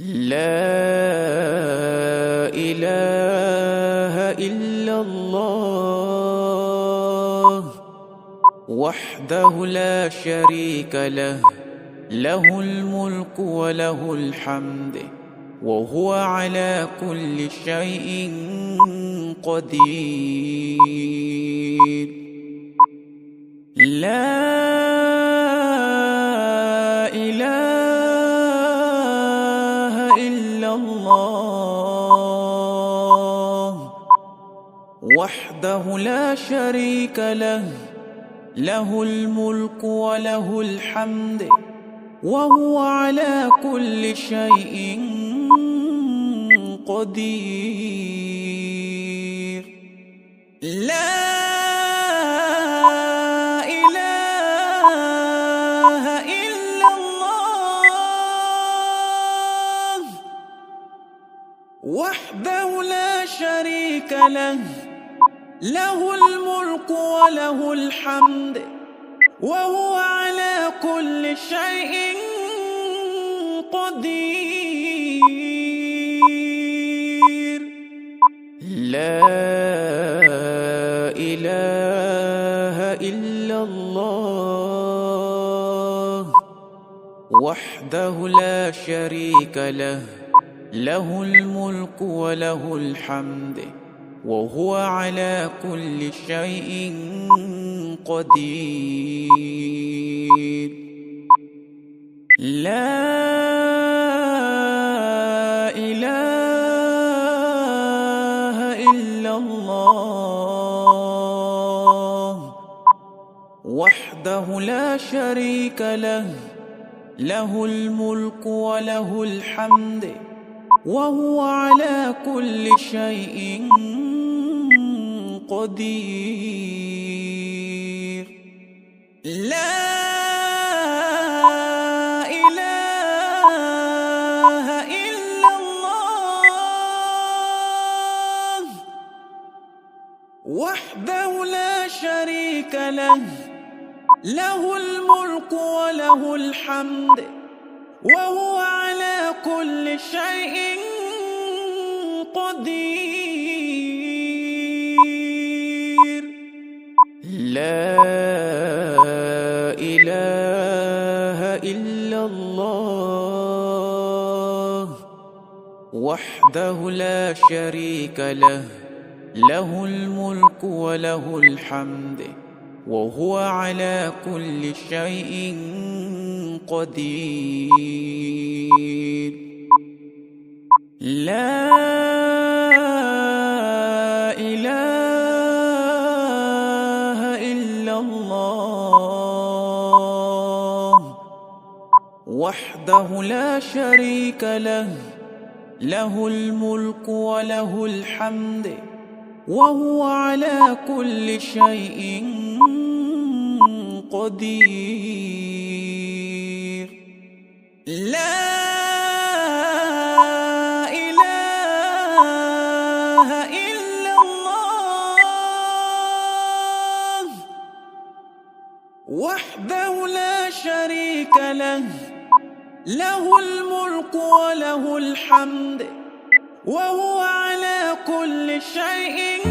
لا إله إلا الله وحده لا شريك له، له الملك وله الحمد وهو على كل شيء قدير. لا إله إلا الله وحده لا شريك له، له الملك وله الحمد وهو على كل شيء قدير. لا إله إلا الله وحده لا شريك له، له الملك وله الحمد وهو على كل شيء قدير. لا إله إلا الله وحده لا شريك له، له الملك وله الحمد وهو على كل شيء قدير. لا إله إلا الله وحده لا شريك له، له الملك وله الحمد وهو على كل شيء قدير. لا إله إلا الله وحده لا شريك له، له الملك وله الحمد وهو على كل شيء قدير. لا إله إلا الله وحده لا شريك له، له الملك وله الحمد وهو على كل شيء قدير. لا إله إلا الله وحده لا شريك له، له الملك وله الحمد وهو على كل شيء قدير. لا إله إلا الله وحده لا شريك له، له الملك وله الحمد وهو على كل شيء